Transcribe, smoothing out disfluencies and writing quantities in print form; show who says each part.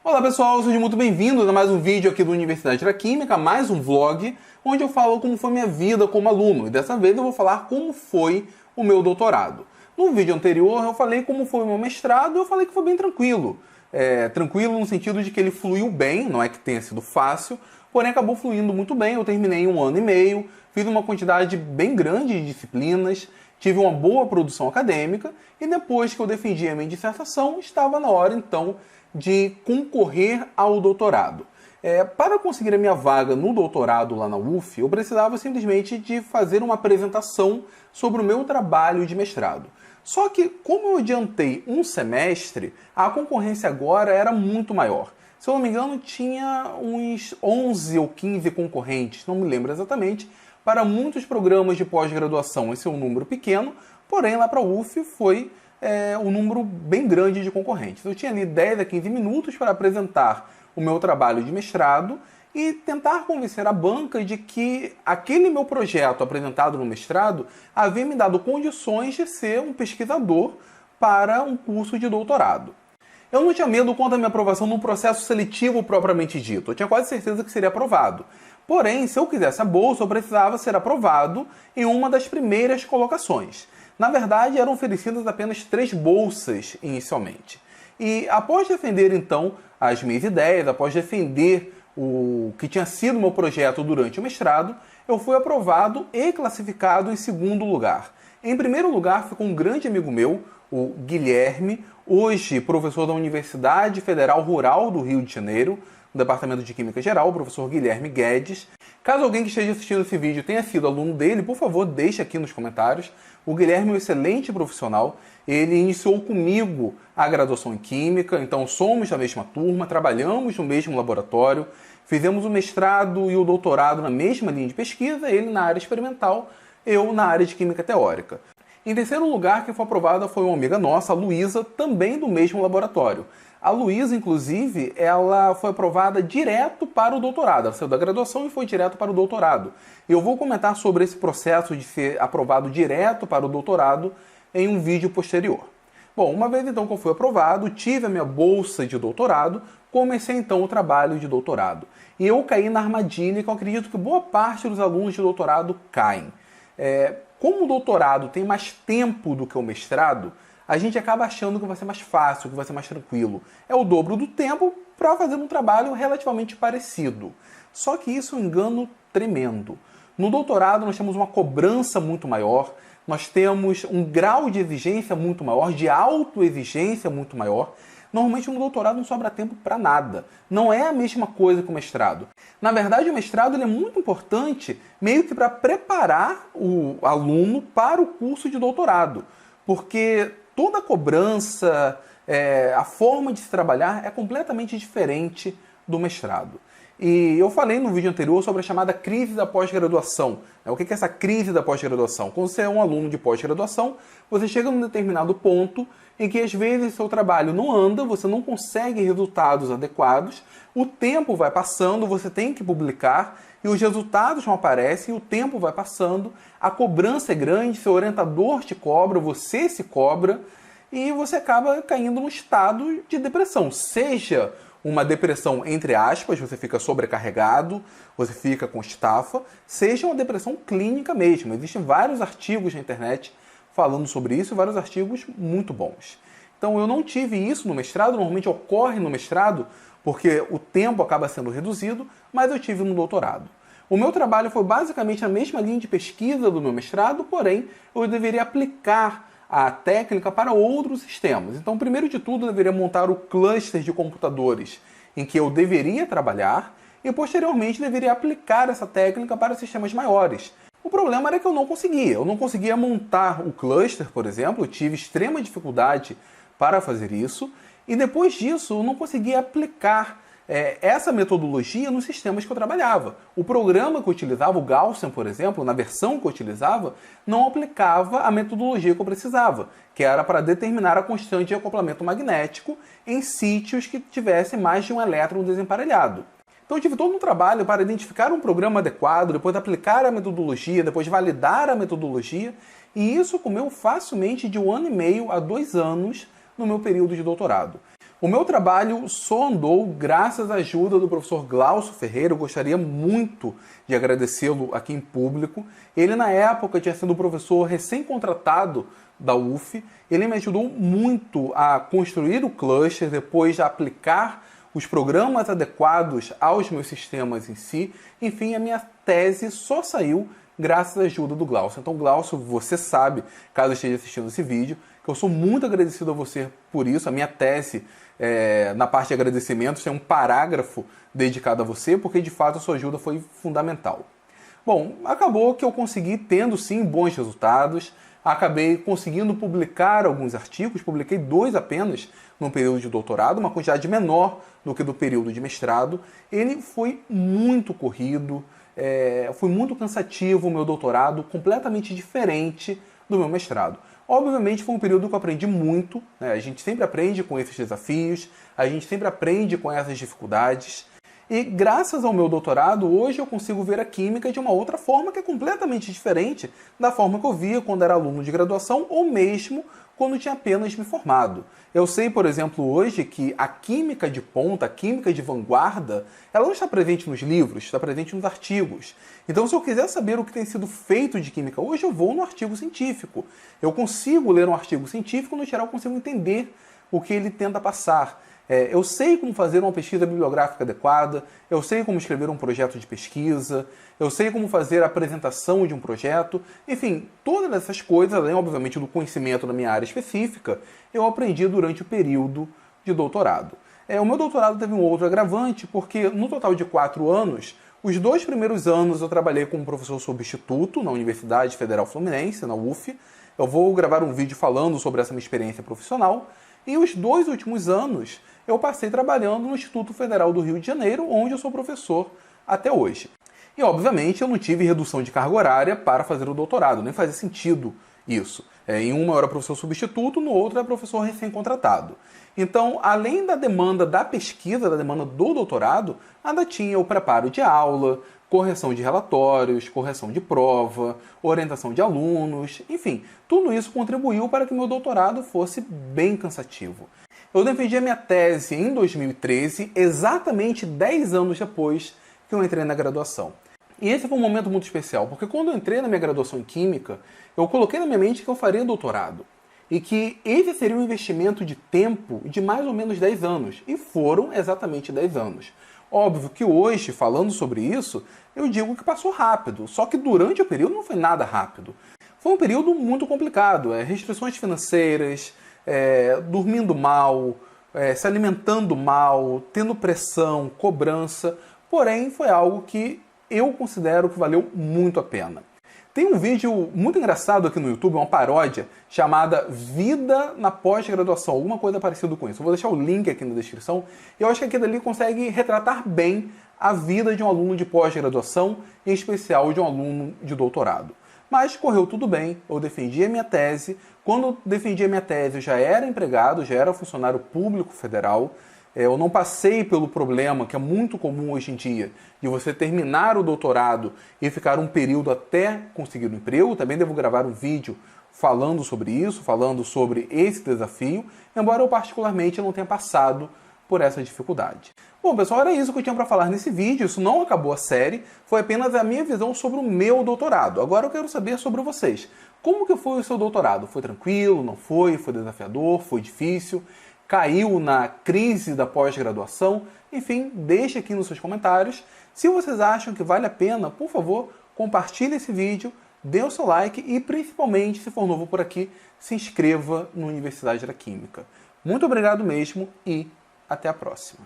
Speaker 1: Olá pessoal, sejam muito bem-vindos a mais um vídeo aqui do Universidade da Química, mais um vlog, onde eu falo como foi minha vida como aluno. E dessa vez eu vou falar como foi o meu doutorado. No vídeo anterior eu falei como foi o meu mestrado e eu falei que foi bem tranquilo. Tranquilo no sentido de que ele fluiu bem, não é que tenha sido fácil, porém acabou fluindo muito bem. Eu terminei em 1 ano e meio, fiz uma quantidade bem grande de disciplinas, tive uma boa produção acadêmica e depois que eu defendi a minha dissertação, estava na hora então de concorrer ao doutorado. Para conseguir a minha vaga no doutorado lá na UF, eu precisava simplesmente de fazer uma apresentação sobre o meu trabalho de mestrado. Só que, como eu adiantei um semestre, a concorrência agora era muito maior. Se eu não me engano, tinha uns 11 ou 15 concorrentes, não me lembro exatamente, para muitos programas de pós-graduação. Esse é um número pequeno, porém lá para a UF foi um número bem grande de concorrentes. Eu tinha ali 10 a 15 minutos para apresentar o meu trabalho de mestrado e tentar convencer a banca de que aquele meu projeto apresentado no mestrado havia me dado condições de ser um pesquisador para um curso de doutorado. Eu não tinha medo quanto à minha aprovação no processo seletivo propriamente dito. Eu tinha quase certeza que seria aprovado. Porém, se eu quisesse a bolsa, eu precisava ser aprovado em uma das primeiras colocações. Na verdade, eram oferecidas apenas 3 bolsas inicialmente. E após defender, então, as minhas ideias, após defender o que tinha sido meu projeto durante o mestrado, eu fui aprovado e classificado em 2º lugar. Em primeiro lugar ficou um grande amigo meu, o Guilherme, hoje professor da Universidade Federal Rural do Rio de Janeiro, no Departamento de Química Geral, o professor Guilherme Guedes. Caso alguém que esteja assistindo esse vídeo tenha sido aluno dele, por favor, deixe aqui nos comentários. O Guilherme é um excelente profissional, ele iniciou comigo a graduação em Química, então somos da mesma turma, trabalhamos no mesmo laboratório, fizemos o mestrado e o doutorado na mesma linha de pesquisa, ele na área experimental, eu na área de Química Teórica. Em terceiro lugar, quem foi aprovada foi uma amiga nossa, a Luísa, também do mesmo laboratório. A Luísa, inclusive, ela foi aprovada direto para o doutorado. Ela saiu da graduação e foi direto para o doutorado. Eu vou comentar sobre esse processo de ser aprovado direto para o doutorado em um vídeo posterior. Bom, uma vez então que eu fui aprovado, tive a minha bolsa de doutorado, comecei então o trabalho de doutorado. E eu caí na armadilha que eu acredito que boa parte dos alunos de doutorado caem. Como o doutorado tem mais tempo do que o mestrado, a gente acaba achando que vai ser mais fácil, que vai ser mais tranquilo. É o dobro do tempo para fazer um trabalho relativamente parecido. Só que isso é um engano tremendo. No doutorado nós temos uma cobrança muito maior, nós temos um grau de exigência muito maior, de autoexigência muito maior. Normalmente no doutorado não sobra tempo para nada. Não é a mesma coisa que o mestrado. Na verdade, o mestrado ele é muito importante meio que para preparar o aluno para o curso de doutorado. Porque toda a cobrança, a forma de se trabalhar é completamente diferente do mestrado. E eu falei no vídeo anterior sobre a chamada crise da pós-graduação. O que é essa crise da pós-graduação? Quando você é um aluno de pós-graduação, você chega num determinado ponto em que às vezes seu trabalho não anda, você não consegue resultados adequados, o tempo vai passando, você tem que publicar e os resultados não aparecem, o tempo vai passando, a cobrança é grande, seu orientador te cobra, você se cobra e você acaba caindo num estado de depressão. Seja uma depressão, entre aspas, você fica sobrecarregado, você fica com estafa, seja uma depressão clínica mesmo. Existem vários artigos na internet falando sobre isso, vários artigos muito bons. Então eu não tive isso no mestrado, normalmente ocorre no mestrado, porque o tempo acaba sendo reduzido, mas eu tive no doutorado. O meu trabalho foi basicamente a mesma linha de pesquisa do meu mestrado, porém eu deveria aplicar a técnica para outros sistemas. Então, primeiro de tudo, eu deveria montar o cluster de computadores em que eu deveria trabalhar e, posteriormente, deveria aplicar essa técnica para sistemas maiores. O problema era que eu não conseguia montar o cluster, por exemplo, eu tive extrema dificuldade para fazer isso, e depois disso eu não conseguia aplicar essa metodologia nos sistemas que eu trabalhava. O programa que eu utilizava, o Gaussian, por exemplo, na versão que eu utilizava, não aplicava a metodologia que eu precisava, que era para determinar a constante de acoplamento magnético em sítios que tivessem mais de um elétron desemparelhado. Então eu tive todo um trabalho para identificar um programa adequado, depois aplicar a metodologia, depois validar a metodologia, e isso comeu facilmente de 1 ano e meio a 2 anos no meu período de doutorado. O meu trabalho só andou graças à ajuda do professor Glaucio Ferreira. Eu gostaria muito de agradecê-lo aqui em público. Ele, na época, tinha sido um professor recém-contratado da UF. Ele me ajudou muito a construir o cluster, depois de aplicar os programas adequados aos meus sistemas em si. Enfim, a minha tese só saiu graças à ajuda do Glaucio. Então, Glaucio, você sabe, caso esteja assistindo esse vídeo, que eu sou muito agradecido a você por isso. A minha tese, na parte de agradecimentos, tem um parágrafo dedicado a você, porque de fato a sua ajuda foi fundamental. Bom, acabou que eu consegui, tendo sim bons resultados, acabei conseguindo publicar alguns artigos, publiquei 2 apenas no período de doutorado, uma quantidade menor do que do período de mestrado. Ele foi muito corrido, foi muito cansativo o meu doutorado, completamente diferente do meu mestrado. Obviamente foi um período que eu aprendi muito, né? A gente sempre aprende com esses desafios, a gente sempre aprende com essas dificuldades. E graças ao meu doutorado, hoje eu consigo ver a química de uma outra forma que é completamente diferente da forma que eu via quando era aluno de graduação ou mesmo quando tinha apenas me formado. Eu sei, por exemplo, hoje que a química de ponta, a química de vanguarda, ela não está presente nos livros, está presente nos artigos. Então, se eu quiser saber o que tem sido feito de química hoje, eu vou no artigo científico. Eu consigo ler um artigo científico, no geral, eu consigo entender o que ele tenta passar. Eu sei como fazer uma pesquisa bibliográfica adequada, eu sei como escrever um projeto de pesquisa, eu sei como fazer a apresentação de um projeto, enfim, todas essas coisas, além, obviamente, do conhecimento da minha área específica, eu aprendi durante o período de doutorado. O meu doutorado teve um outro agravante, porque no total de 4 anos, os 2 primeiros anos eu trabalhei como professor substituto na Universidade Federal Fluminense, na UF. Eu vou gravar um vídeo falando sobre essa minha experiência profissional. E os 2 últimos anos eu passei trabalhando no Instituto Federal do Rio de Janeiro, onde eu sou professor até hoje. E, obviamente, eu não tive redução de carga horária para fazer o doutorado, nem fazia sentido isso. Em uma eu era professor substituto, no outro era professor recém-contratado. Então, além da demanda da pesquisa, da demanda do doutorado, ainda tinha o preparo de aula, correção de relatórios, correção de prova, orientação de alunos, enfim, tudo isso contribuiu para que meu doutorado fosse bem cansativo. Eu defendi a minha tese em 2013, exatamente 10 anos depois que eu entrei na graduação. E esse foi um momento muito especial, porque quando eu entrei na minha graduação em Química, eu coloquei na minha mente que eu faria doutorado. E que esse seria um investimento de tempo de mais ou menos 10 anos. E foram exatamente 10 anos. Óbvio que hoje, falando sobre isso, eu digo que passou rápido. Só que durante o período não foi nada rápido. Foi um período muito complicado. Restrições financeiras, dormindo mal, se alimentando mal, tendo pressão, cobrança. Porém, foi algo que eu considero que valeu muito a pena. Tem um vídeo muito engraçado aqui no YouTube, uma paródia, chamada Vida na Pós-Graduação, alguma coisa parecida com isso. Eu vou deixar o link aqui na descrição. E eu acho que aquilo ali consegue retratar bem a vida de um aluno de pós-graduação, em especial de um aluno de doutorado. Mas correu tudo bem, eu defendi a minha tese. Quando eu defendi a minha tese, eu já era empregado, já era funcionário público federal. Eu não passei pelo problema, que é muito comum hoje em dia, de você terminar o doutorado e ficar um período até conseguir um emprego. Também devo gravar um vídeo falando sobre isso, falando sobre esse desafio, embora eu particularmente não tenha passado por essa dificuldade. Bom, pessoal, era isso que eu tinha para falar nesse vídeo. Isso não acabou a série, foi apenas a minha visão sobre o meu doutorado. Agora eu quero saber sobre vocês. Como que foi o seu doutorado? Foi tranquilo? Não foi? Foi desafiador? Foi difícil? Caiu na crise da pós-graduação? Enfim, deixe aqui nos seus comentários. Se vocês acham que vale a pena, por favor, compartilhe esse vídeo, dê o seu like e, principalmente, se for novo por aqui, se inscreva no Universidade da Química. Muito obrigado mesmo e até a próxima.